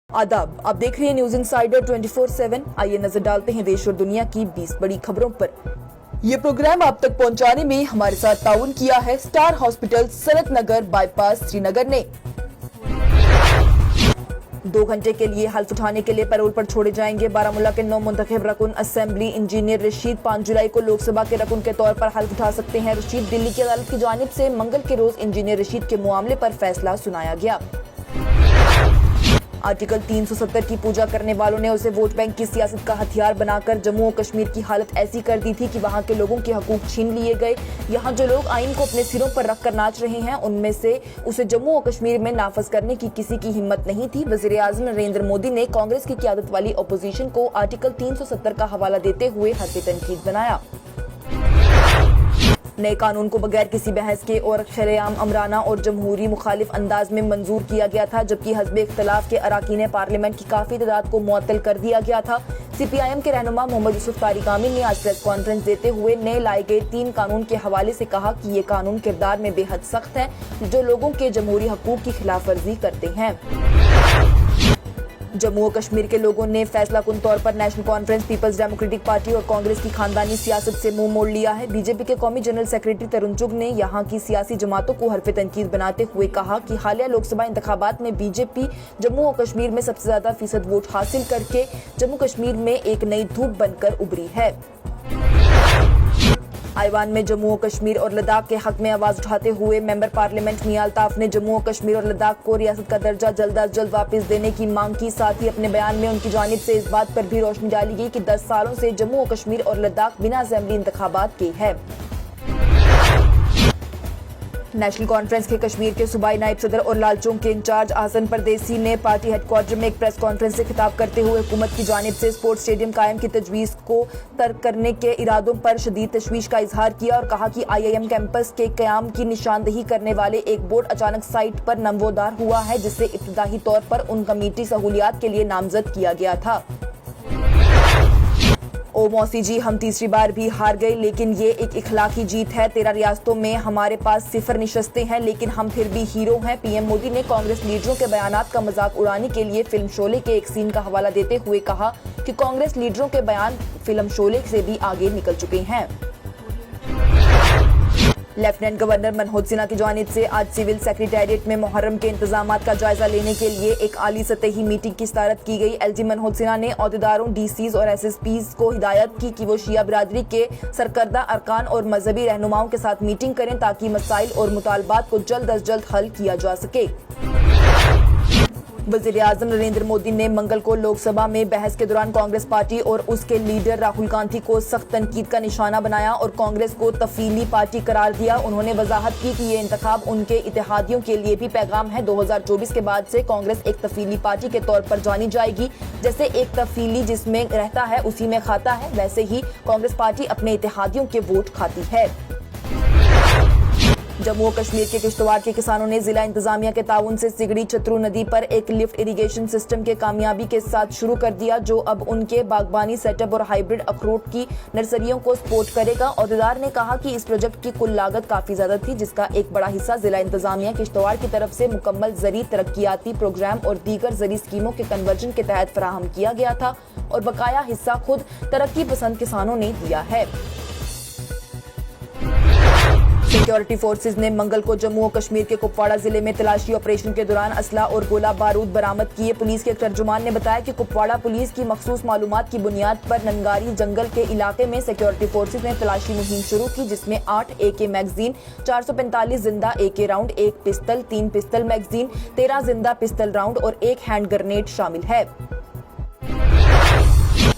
आदाब, आप देख रहे हैं न्यूज इंसाइडर 24/7। आइए नजर डालते हैं देश और दुनिया की 20 बड़ी खबरों पर। ये प्रोग्राम आप तक पहुंचाने में हमारे साथ ताउन किया है स्टार हॉस्पिटल सनत नगर बाईपास श्रीनगर ने। 2 घंटे के लिए हल्फ उठाने के लिए पैरोल पर छोड़े जाएंगे बारामूला के 9 मुंतखब रकुन असेंबली इंजीनियर रशीद। 5 जुलाई को लोकसभा के रकुन के तौर पर हल्फ उठा सकते हैं रशीद। दिल्ली की अदालत की जानिब से मंगल के रोज इंजीनियर रशीद के मामले पर फैसला सुनाया गया। आर्टिकल 370 की पूजा करने वालों ने उसे वोट बैंक की सियासत का हथियार बनाकर जम्मू और कश्मीर की हालत ऐसी कर दी थी कि वहां के लोगों के हकूक छीन लिए गए। यहां जो लोग आइन को अपने सिरों पर रखकर नाच रहे हैं, उनमें से उसे जम्मू और कश्मीर में नाफज करने की किसी की हिम्मत नहीं थी। वज़ीर-ए-आज़म नरेंद्र मोदी ने कांग्रेस की क़यादत वाली अपोजिशन को आर्टिकल 370 का हवाला देते हुए हर्फ तनकीद बनाया। नए कानून को बगैर किसी बहस के और शरेआम अमराना और जमहूरी मुखालिफ अंदाज में मंजूर किया गया था, जबकि हस्बे इख्तलाफ के अराकीन पार्लियामेंट की काफी तादाद को मुअत्तल कर दिया गया था। CPIM के रहनुमा मोहम्मद यूसुफ तारिक आमिर ने आज प्रेस कॉन्फ्रेंस देते हुए नए लाए गए 3 कानून के हवाले से कहा कि ये कानून किरदार में बेहद सख्त है, जो लोगों के जमहूरी हकूक की खिलाफ वर्जी करते हैं। जम्मू और कश्मीर के लोगों ने फैसला कुन तौर पर नेशनल कॉन्फ्रेंस, पीपल्स डेमोक्रेटिक पार्टी और कांग्रेस की खानदानी सियासत से मुंह मोड़ लिया है। बीजेपी के कौमी जनरल सेक्रेटरी तरुण चुग ने यहां की सियासी जमातों को हर्फ तनकीद बनाते हुए कहा कि हालिया लोकसभा इंतखाबात में बीजेपी जम्मू और कश्मीर में सबसे ज्यादा फीसद वोट हासिल करके जम्मू कश्मीर में एक नई धूप बनकर उभरी है। आईवान में जम्मू और कश्मीर और लद्दाख के हक में आवाज उठाते हुए मेंबर पार्लियामेंट मियां अल्ताफ ने जम्मू और कश्मीर और लद्दाख को रियासत का दर्जा जल्द अज जल्द वापस देने की मांग की। साथ ही अपने बयान में उनकी जानिब से इस बात पर भी रोशनी डाली गई कि 10 सालों से जम्मू और कश्मीर और लद्दाख बिना असेंबली इंतखाबात के है। नेशनल कॉन्फ्रेंस के कश्मीर के सूबाई नायब सदर और लालचौक के इंचार्ज आसन परदेसी ने पार्टी हेडक्वार्टर में एक प्रेस कॉन्फ्रेंस से खिताब करते हुए हुकूमत की जानिब से स्पोर्ट्स स्टेडियम कायम की तजवीज़ को तर्क करने के इरादों पर शदीद तशवीश का इजहार किया और कहा कि IIM कैंपस के क़याम की निशानदही करने वाले एक बोर्ड अचानक साइट पर नमवदार हुआ है, जिससे इब्तिदाई तौर पर उन कमेटी सहूलियात के लिए नामजद किया गया था। ओ मौसी जी, हम तीसरी बार भी हार गए, लेकिन ये एक इखलाकी जीत है। 13 रियासतों में हमारे पास 0 निशस्तें हैं, लेकिन हम फिर भी हीरो हैं। PM मोदी ने कांग्रेस लीडरों के बयानात का मजाक उड़ाने के लिए फिल्म शोले के एक सीन का हवाला देते हुए कहा कि कांग्रेस लीडरों के बयान फिल्म शोले से भी आगे निकल चुके हैं। लेफ्टिनेंट गवर्नर मनोज सिन्हा की जानिब से आज सिविल सेक्रेटेरिएट में मुहर्रम के इंतजामात का जायजा लेने के लिए एक आली सतही मीटिंग की सदारत की गई। LG मनोज सिन्हा ने अहदेदारों, DCs और SSPs को हिदायत की कि वो शिया बिरादरी के सरकर्दा अरकान और मजहबी रहनुमाओं के साथ मीटिंग करें ताकि मसाइल और मुतालबात को जल्द अज जल्द हल किया जा सके। वज़ीर-ए-आज़म नरेंद्र मोदी ने मंगल को लोकसभा में बहस के दौरान कांग्रेस पार्टी और उसके लीडर राहुल गांधी को सख्त तनकीद का निशाना बनाया और कांग्रेस को तफीली पार्टी करार दिया। उन्होंने वजाहत की कि ये इंतखाब उनके इत्तेहादियों के लिए भी पैगाम है। 2024 के बाद से कांग्रेस एक तफीली पार्टी के तौर पर जानी जाएगी। जैसे एक तफीली जिसमें रहता है उसी में खाता है, वैसे ही कांग्रेस पार्टी अपने इत्तेहादियों के वोट खाती है। जम्मू और कश्मीर के किश्तवाड़ के किसानों ने जिला इंतजामिया के ताउन से सिगड़ी चतरू नदी पर एक लिफ्ट इरिगेशन सिस्टम के कामयाबी के साथ शुरू कर दिया, जो अब उनके बागबानी सेटअप और हाइब्रिड अखरोट की नर्सरियों को सपोर्ट करेगा। अहदेदार ने कहा कि इस प्रोजेक्ट की कुल लागत काफी ज्यादा थी, जिसका एक बड़ा हिस्सा जिला इंतजामिया किश्तवाड़ की तरफ से मुकम्मल ज़री तरक्कियाती प्रोग्राम और दीगर ज़री स्कीमों के कन्वर्जन के तहत फराहम किया गया था और बकाया हिस्सा खुद तरक्की पसंद किसानों ने दिया है। सिक्योरिटी फोर्सेज ने मंगल को जम्मू और कश्मीर के कुपवाड़ा जिले में तलाशी ऑपरेशन के दौरान असला और गोला बारूद बरामद किए। पुलिस के एक तर्जुमान ने बताया कि कुपवाड़ा पुलिस की मखसूस मालूमात की बुनियाद पर नंगारी जंगल के इलाके में सिक्योरिटी फोर्सेज ने तलाशी मुहिम शुरू की, जिसमें 8 AK मैगजीन, 445 जिंदा AK राउंड, 1 पिस्तल, 3 पिस्तल मैगजीन, 13 जिंदा पिस्तल राउंड और 1 हैंड ग्रेनेड शामिल है।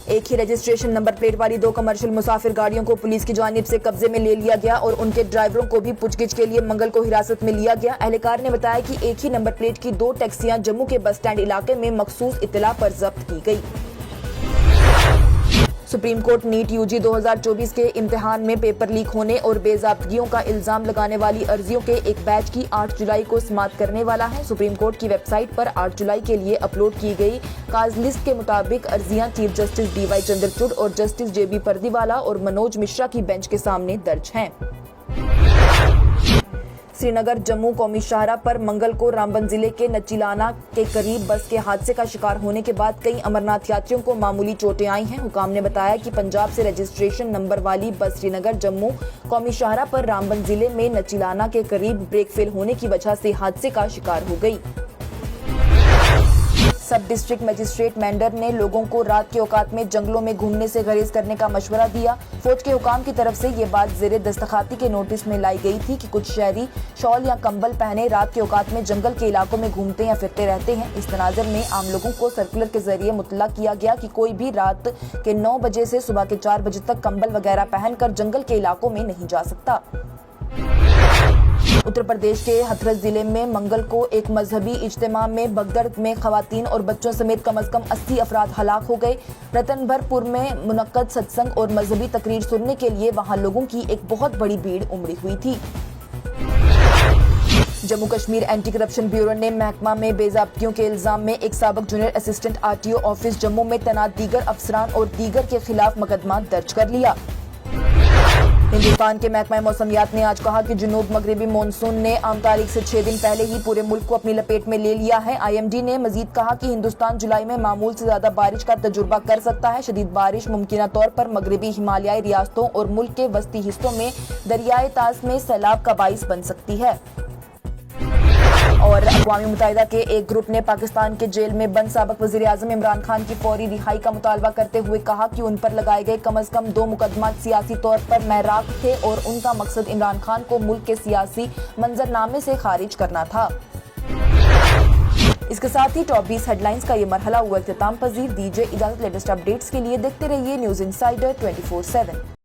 एक ही रजिस्ट्रेशन नंबर प्लेट वाली 2 कमर्शियल मुसाफिर गाड़ियों को पुलिस की जानिब से कब्जे में ले लिया गया और उनके ड्राइवरों को भी पूछगिछ के लिए मंगल को हिरासत में लिया गया। एहलकार ने बताया कि एक ही नंबर प्लेट की 2 टैक्सियां जम्मू के बस स्टैंड इलाके में मखसूस इत्तला पर जब्त की गई। सुप्रीम कोर्ट नीट UG 2024 के इम्तिहान में पेपर लीक होने और बेज़ाब्तगियों का इल्जाम लगाने वाली अर्जियों के एक बैच की 8 जुलाई को समाअत करने वाला है। सुप्रीम कोर्ट की वेबसाइट पर 8 जुलाई के लिए अपलोड की गई काज लिस्ट के मुताबिक अर्जियां चीफ जस्टिस DY चंद्रचूड़ और जस्टिस JB पर्दीवाला और मनोज मिश्रा की बेंच के सामने दर्ज हैं। श्रीनगर जम्मू कौमी शाहरा पर मंगल को रामबन जिले के नचीलाना के करीब बस के हादसे का शिकार होने के बाद कई अमरनाथ यात्रियों को मामूली चोटें आई हैं। हुकाम ने बताया कि पंजाब से रजिस्ट्रेशन नंबर वाली बस श्रीनगर जम्मू कौमी शाहरा पर रामबन जिले में नचीलाना के करीब ब्रेक फेल होने की वजह से हादसे का शिकार हो गई। सब डिस्ट्रिक्ट मजिस्ट्रेट मेंढर ने लोगों को रात के औकात में जंगलों में घूमने से गुरेज करने का मशवरा दिया। फौज के हुकाम की तरफ से ये बात ज़ेरे दस्तखाती के नोटिस में लाई गई थी कि कुछ शहरी शॉल या कंबल पहने रात के औकात में जंगल के इलाकों में घूमते या फिरते रहते हैं। इस तनाज़ुर में आम लोगों को सर्कुलर के जरिए मुतल्ला किया गया कि कोई भी रात के 9 बजे से सुबह के 4 बजे तक कंबल वगैरह पहनकर जंगल के इलाकों में नहीं जा सकता। उत्तर प्रदेश के हथरस जिले में मंगल को एक मजहबी इज्तिमा में भगदड़ में खवातीन और बच्चों समेत कम से कम 80 अफराद हलाक हो गए। रतनभरपुर में मुनक्कद सत्संग और मजहबी तकरीर सुनने के लिए वहां लोगों की एक बहुत बड़ी भीड़ उमड़ी हुई थी। Jammu Kashmir anti corruption bureau ने महकमा में बेज़ाब्तियों के इल्जाम में एक साबिक junior assistant RTO office Jammu में तैनात दीगर अफसरान और दीगर के खिलाफ मुकदमा दर्ज कर लिया। हिंदुस्तान के महकमा मौसमियात ने आज कहा कि जुनूब मगरबी मानसून ने आम तारीख से 6 दिन पहले ही पूरे मुल्क को अपनी लपेट में ले लिया है। IMD ने मजीद कहा कि हिंदुस्तान जुलाई में मामूल से ज्यादा बारिश का तजुर्बा कर सकता है। शदीद बारिश मुमकिना तौर पर मगरबी हिमालयाई रियासतों और मुल्क के वस्ती हिस्सों में दरियाए तास में सैलाब का बाइस बन सकती है। और अक़वाम मुत्तहिदा के एक ग्रुप ने पाकिस्तान के जेल में बंद साबिक वज़ीर-ए-आज़म इमरान खान की फौरी रिहाई का मुतालबा करते हुए कहा कि उन पर लगाए गए कम से कम 2 मुकदमात सियासी तौर पर महराक थे और उनका मकसद इमरान खान को मुल्क के सियासी मंजरनामे से खारिज करना था। इसके साथ ही टॉप 20 हेडलाइंस का ये मरहला हुआ इख्तिताम पजीर। दीजिए इजाजत। लेटेस्ट अपडेट्स के लिए देखते रहिए न्यूज़ इंसाइडर 24/7।